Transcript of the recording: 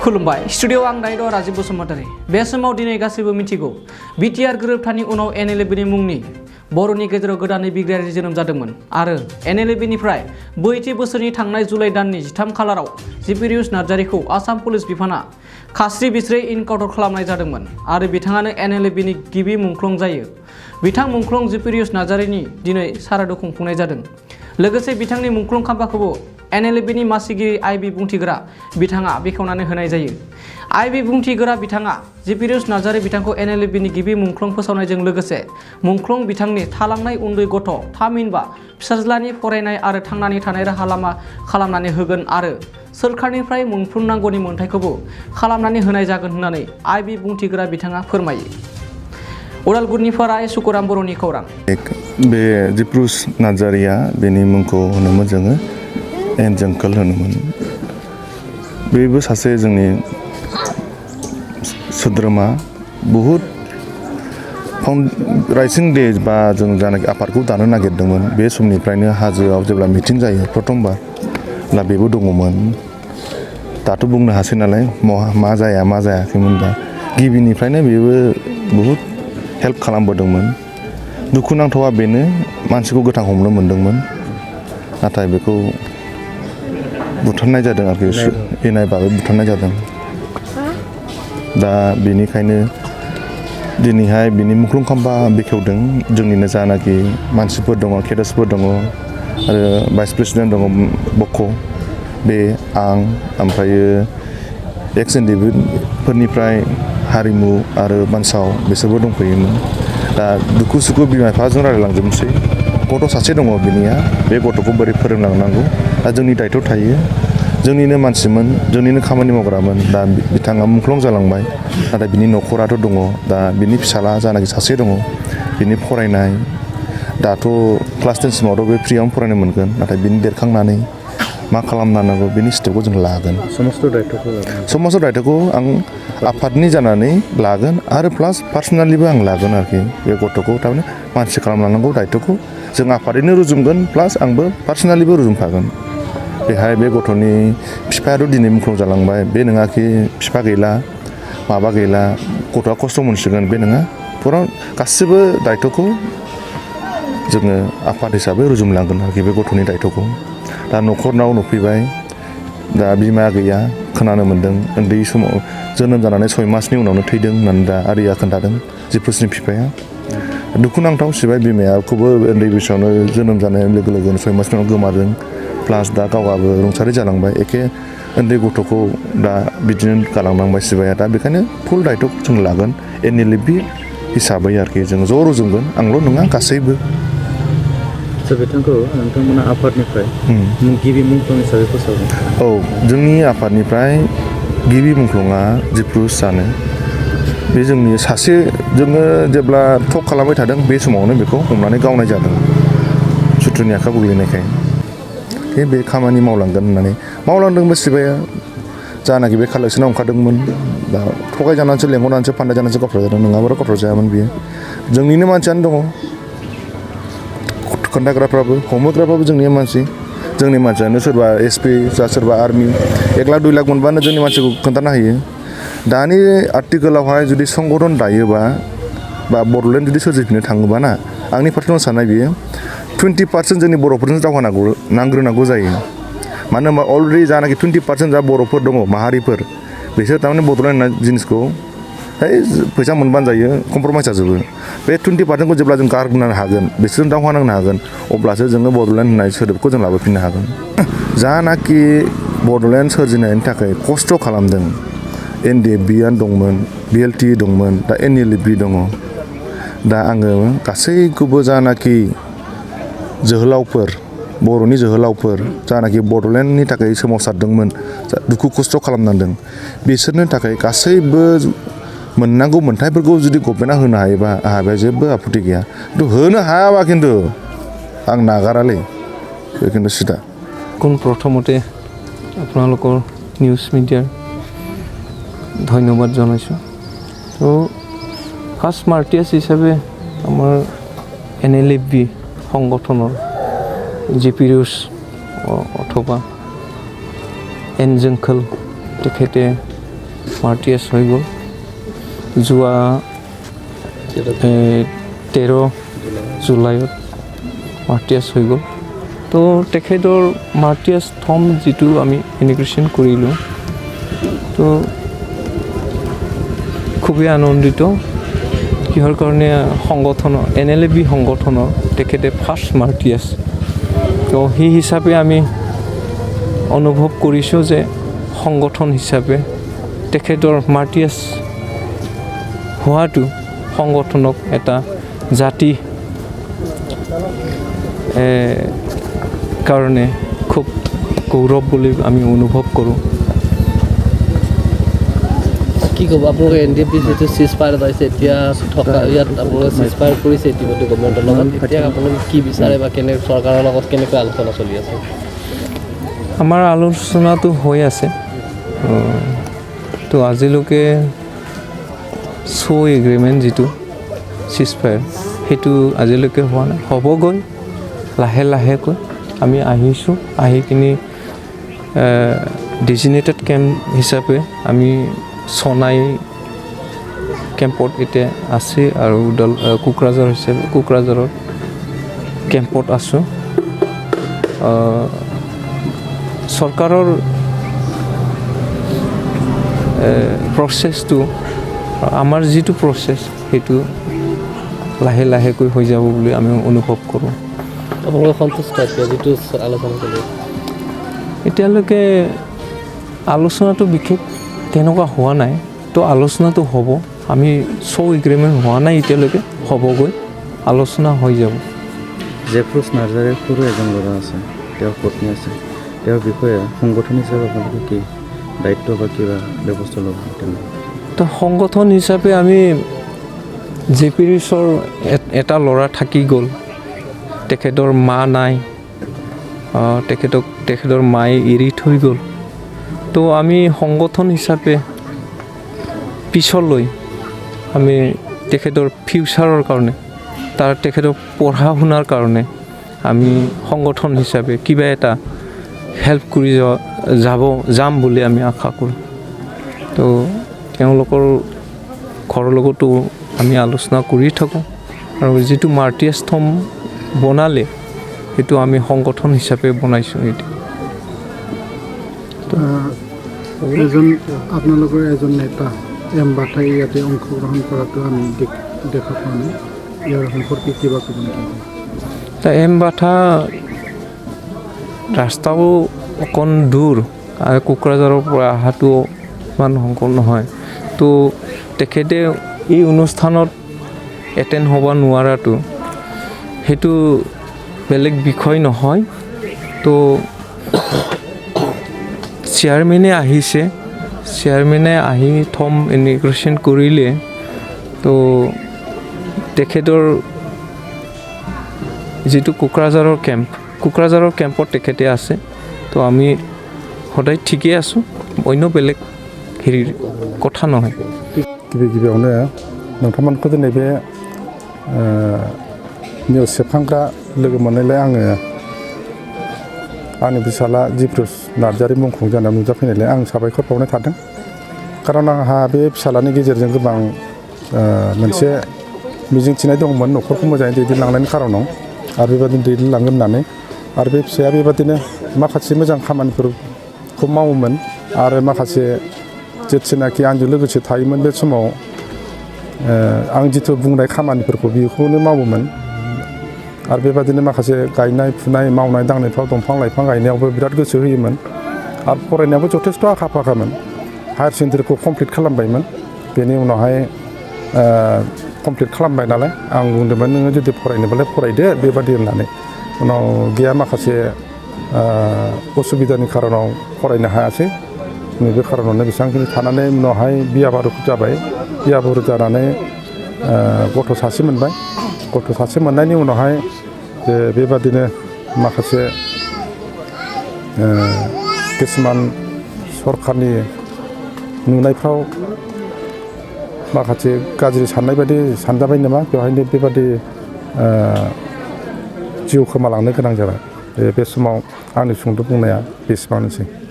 खुलुमबाय स्टुडिअ आं नायद राजीव बसुमतारी बे समाव दिनै गासैबो मिथिगौ बिटिआर गोरोबथानि उनाव एनएलएबनि मुंनि बर'नि गेजेराव गोदानै बिग्रायारि जोनोम जादोंमोन आरो एनएलएबनिफ्राय 30 बोसोरनि थांनाय जुलाइ दाननि 13 खालाराव जिपिरिउस नार्जारिखौ आसाम पुलिस बिफाना खास्रि बिस्रि इनकाउन्टार खालामनाय जादोंमोन आरो बिथाङानो एनएलएबनि गिबि मुंख्लं जायो। बिथां मुंख्लं जिपिरिउस नार्जारिनि दिनै सारादु खुंफुंनाय जादों। लोगोसे बिथांनि मुंख्लं खाम्फाखौबो एनएलएबनि मासिगिरि आइबि बुंथिग्रा बिथाङा बेखेवनानै होनाय जायो। आइबि बुंथिग्रा बिथाङा जिपिरिउस नार्जारि बिथांखौ एनएलएबनि गिबि मुंख्लं फोसावनायजों लोगोसे मुंख्लं बिथांनि थालांनाय उन्दै गथ' थामहिनबा फिसाज्लानि फरायनाय आरो थांनानै थानाय राहा लामा खालामनानै होगोन आरो सोरखारनिफ्राय मोनफ्रोमनांगौनि मोनथायखौबो खालामनानै होनाय जागोन होननानै आइबि बुंथिग्रा बिथाङा फोरमायो। उदालगुरिनिफ्राय सुकुराम बर'नि खौरां। बे जिपिरिउस नार्जारिया बेनि मुंखौ होनोमोन जोङो एनजोंखोल होनोमोन। बेबो सासे जोंनि सोद्रोमा बहुद राइजिं डे बा जों जानाखि आफादखौ दानो नागिरदोंमोन बे समनिफ्रायनो हाजोआव जेब्ला मिटिं जायो प्रथमबार ला बेबो दङमोन। दाथ' बुंनो हासै नालाय मा जाया मा जायाखैमोनबा गिबिनिफ्रायनो बेबो बहुद हेल्प खालामबोदोंमोन। दुखुनांथावा बेनो मानसिखौ गोथां हमनो मोनदोंमोन नाथाय बेखौ बुथारनाय जादों आरोखि इनाय बागै बुथारनाय जादों। दा बेनिखायनो दिनैहाय बिनि मुंख्लं खाम्फा बेखेवदों जोंनिनो जानाखि मानसिफोर दङ केडार्सफोर दङ आरो भाइस प्रेसिडेन्ट दङ बक' बे आं ओमफ्रायो एक्स एनडिफोरनिफ्राय हारिमु आरो मानसाव बिसोरबो दंफैयोमोन। दा दुखु सुखु बिमा बिफाजों रायलायलांजोबनोसै। गथ' सासे दङ बिनिया बे गथ'खौ बोरै फोरोंलांनांगौ दा जोंनि दायथ' थायो। जोंनिनो मानसिमोन जोंनिनो खामानि मावग्रामोन। दा बिथाङा मुंख्लं जालांबाय नाथाय बिनि न'खराथ' दङ। दा बिनि फिसाला जानाखि सासे दङ बिनि फरायनाय दाथ' क्लास 10 सिमावथ' बे फ्रियावनो फरायनो मोनगोन नाथाय बिनि देरखांनानै मा खालामनांगौ बिनि स्टेपखौ जों लागोन। समस्त दायथ'खौ आं आफादनि जानानै लागोन आरो प्लास पार्सनेलिबो आं लागोन आरोखि बे गथ'खौ थारमाने मानसि खालामलांनांगौ दायथ'खौ जों आफादैनो रुजुमगोन प्लास आंबो पार्सनेलिबो रुजुमफागोन। बेहाय बे गथ'नि बिफायाथ' दिनै मुंख्लं जालांबाय बे नङाखि बिफा गैला माबा गैला गथ'आ खस्थ' मोनसिगोन बे नङा। फुरा गासिबो दायथ'खौ जोङो आफाद हिसाबै रुजुमलांगोन आरोखि बे गथ'नि दायथ'खौ। दा न'खरनाव नुफैबाय दा बिमा गैया खोनानो मोन्दों उन्दै समाव जोनोम जानानै 6 मासनि उनावनो थैदों होननानै दा आरिया खोन्थादों जिपिरिउसनि बिफाया। दुखुनांथाव सिबाय बिमायाखौबो उन्दै बैसोआवनो जोनोम जानाय लोगो लोगोनो 6 मासनि उनाव गोमादों प्लास दा गावहाबो रुंसारि जालांबाय एखे उन्दै गथ'खौ दा बिदिनो गालांनांबाय सिबाया। दा बेखायनो फुल दायथ'खौ जों लागोन एनएलएबि हिसाबै आरोखि जों ज' रुजुमगोन आंल' नङा गासैबो। बिथांखौ नोंथांमोना आफादनिफ्राय गिबि मुंख्लं हिसाबै फोसावदों। औ जोंनि आफादनिफ्राय गिबि मुंख्लंआ जिपिरिउस जानो बे जोंनि सासे जोङो जेब्ला टक खालामबाय थादों बे समावनो बेखौ हमनानै गावनाय जादों सुथुरनि आखाइ गोग्लैनायखाय। बे खामानि मावलांगोन होननानै मावलांदोंबो सिबाया जानाखि बे कालेक्सनाव ओंखारदोंमोन दा थगायजानानैसो लेंहरनानैसो फान्दाय जानानैसो गथ'र जादों नङाबाथ' गथ'र जायामोन बियो। जोंनिनो मानसियानो दङ खोन्थाग्राफ्राबो हमोग्राफ्राबो जोंनि मानसि जोंनि मानसियानो सोरबा एसपि जा सोरबा आर्मि 1 लाख 2 लाख मोनबानो जोंनि मानसिखौ खोन्थानो हायो। दानि आर्टिकेलावहाय जुदि संगठन दायोबा बा बड'लेण्ड जुदि सोरजिफिननो थाङोबा ना आंनि पार्सनेल साननाय बियो 20% जोंनि बर'फोरजों नांग्रोनांगौ जायो। मानो होनबा अलरेडि जानाखि 20% जा बर'फोर दङ माहारिफोर बिसोर थारमाने बड'लेण्ड होननाय जिनिसखौ फैसा मोनबानो जायो कमप्रमाइस जाजोबो। बे 20%खौ जेब्ला जों गारनो हागोन बिसोरजों दावहा नांनो हागोन अब्लासो जोङो बड'लेण्ड होननाय सोदोबखौ जों लाबोफिननो हागोन। जानाखि बड'लेण्ड सोरजिनायनि थाखाय खस्थ' खालामदों एनडिएफबिआनो दंमोन बिएलटि दंमोन दा एनएलएबि दङ। दा आङो गासैखौबो जानाखि जोहोलावफोर बर'नि जोहोलावफोर जानाखि बड'लेण्डनि थाखाय सोमावसारदोंमोन दुखु खस्थ' खालामनांदों बिसोरनि थाखाय गासैबो मोननांगौ मोन्थायफोरखौ जुदि गभर्नमेन्टआ होनो हायोबा आंहा बेयाव जेबो आपत्ति गैया। खिन्थु होनो हायाबा खिन्थु आं नागारालै बे खिन्थु सिदा। প্ৰথমতে আপোনালোকৰ নিউজ মিডিয়াৰ ধন্যবাদ জনাইছোঁ। তো ফাৰ্ষ্ট মাৰ্টিয়াছ হিচাপে আমাৰ এনএলএফবি সংগঠনৰ জিপিৰিউছ অথবা এনজোংখোল তেখেতে মাৰ্টিয়াছ হৈ গ'ল যোৱা 13 জুলাইত মাৰ্টিয়াছ হৈ গ'ল তো তেখেতৰ মাৰ্টিয়াছ থম যিটো আমি ইনিগ্ৰেশ্যন কৰিলোঁ তো খুবেই আনন্দিত কিহৰ কাৰণে সংগঠনৰ NLFB সংগঠনৰ তেখেতে ফাৰ্ষ্ট মাৰ্টিয়াছ তো সেই হিচাপে আমি অনুভৱ কৰিছোঁ যে সংগঠন হিচাপে তেখেতৰ মাৰ্টিয়াছ হোৱাটো সংগঠনক এটা জাতি কাৰণে খুব গৌৰৱ বুলি আমি অনুভৱ কৰোঁ কি ক'ব আপোনালোকে NDFB যিটো চিজফায়াৰ পাইছে এতিয়া থকা ইয়াত আপোনালোকে চিজফায়াৰ কৰিছে ইতিমধ্যে গভৰ্ণমেণ্টৰ লগত এতিয়া আপোনালোকে কি বিচাৰে বা কেনে চৰকাৰৰ লগত কেনেকৈ আলোচনা চলি আছে আমাৰ আলোচনাটো হৈ আছে তো আজিলৈকে এগ্ৰিমেণ্ট যিটো চিজফায়াৰ সেইটো আজিলৈকে হোৱা নাই হ'বগৈ লাহে লাহেকৈ আমি আহিছোঁ আহি কিনি ডিজিনেটেড কেম্প হিচাপে আমি চনাই কেম্পত এতিয়া আছে আৰু কোকৰাঝাৰ হিচাপে কোকৰাঝাৰত কেম্পত আছোঁ চৰকাৰৰ প্ৰচেছটো আমাৰ যিটো প্ৰচেছ সেইটো লাহে লাহেকৈ হৈ যাব বুলি আমি অনুভৱ কৰোঁ আপোনালোকে সন্তুষ্ট আছে যিটো আলোচনা কৰি এতিয়ালৈকে আলোচনাটো বিশেষ তেনেকুৱা হোৱা নাই তো আলোচনাটো হ'ব আমি এগ্ৰিমেণ্ট হোৱা নাই এতিয়ালৈকে হ'বগৈ আলোচনা হৈ যাব জেফ্ৰুছ নাৰ্জাৰীৰ সৰু এজন ল'ৰা আছে তেওঁৰ পত্নী আছে তেওঁৰ বিষয়ে সংগঠন হিচাপে আপোনালোকে কি দায়িত্ব বা কিবা ব্যৱস্থা ল'ব তো সংগঠন হিচাপে আমি জেপিৰিছৰ এটা ল'ৰা থাকি গ'ল তেখেতৰ মা নাই তেখেতৰ মায়ে এৰি থৈ গ'ল তো আমি সংগঠন হিচাপে পিছলৈ আমি তেখেতৰ ফিউচাৰৰ কাৰণে তেখেতৰ পঢ়া শুনাৰ কাৰণে আমি সংগঠন হিচাপে কিবা এটা হেল্প কৰি যাম বুলি আমি আশা কৰোঁ তো তেওঁলোকৰ ঘৰৰ লগতো আমি আলোচনা কৰি থাকোঁ আৰু যিটো মাৰ্টিয়াছ থম বনালে সেইটো আমি সংগঠন হিচাপে বনাইছোঁ এতিয়া এজন আপোনালোকৰ এজন নেতা বাথাই ইয়াতে অংশগ্ৰহণ কৰাটো আমি দেখা পোৱা নাই ইয়াৰ সম্পৰ্কে কিবা ক'ব নেকি বাথা ৰাস্তাও অকণ দূৰ আৰু কোকৰাঝাৰৰ পৰা অহাটো ইমান সংকট নহয় তো তেখেতে এই অনুষ্ঠানত এটেণ্ড হ'ব নোৱাৰাটো সেইটো বেলেগ বিষয় নহয় তো চেয়াৰমেনে আহিছে চেয়াৰমেনে আহি থম ইনিগ্ৰেশ্যন কৰিলে তো তেখেতৰ যিটো কোকৰাঝাৰৰ কেম্পত তেখেতে আছে তো আমি সদায় ঠিকেই আছোঁ অন্য বেলেগ হেৰিৰ কথা নহয় गिबियावनो नोंथांमोनखौ दिनै बे निउस सेबखांग्रा लोगो मोननायलाय आङो आंनि फिसाला जिफ्रुस नार्जारी मुंख्लं जानायाव नुजाफैनायलाय आं साबायखर बावनाय थादों खारन आंहा बे फिसालानि गेजेरजों गोबां मोनसे मिजिंथिनाय दंमोन न'खरखौ मोजाङै दैदेनलांनायनि खारनाव आरो बेबादिनो दैदेनलांगोन होननानै आरो बे फिसाया बेबादिनो माखासे मोजां खामानिफोरखौ मावोमोन आरो माखासे जेथिनाखि आंजों लोगोसे थायोमोन बे समाव आं जिथु बुंनाय खामानिफोरखौ बेखौनो मावोमोन आरो बेबादिनो माखासे गायनाय फुनाय मावनाय दांनायफ्राव दंफां लाइफां गायनायावबो बिराद गोसो होयोमोन आरो फरायनायावबो जथेस्थ' आखा फाखामोन हायार सेकेन्डारिखौ कमप्लिट खालामबायमोन बेनि उनावहाय कमप्लिट खालामबाय नालाय आं बुंदोंमोन नोङो जुदि फरायनोबालाय फरायदो बेबादि होननानै उनाव गैया माखासे असुबिदानि खारनाव फरायनो हायासै नैबे खारनावनो बेसेबांखिनि थानानै उनावहाय बिया बारु जाबाय बिया बारु जानानै गथ' सासे मोनबाय गथ' सासे मोननायनि उनावहाय जे बेबादिनो माखासे किसुमान सरकारनि नुनायफ्राव माखासे गाज्रि साननाय बायदि सानजाबाय नामा बेवहायनो बेबादि जिउ खोमालांनो गोनां जाबाय बे समाव आंनि सुंद' बुंनाया बेसेबांनोसै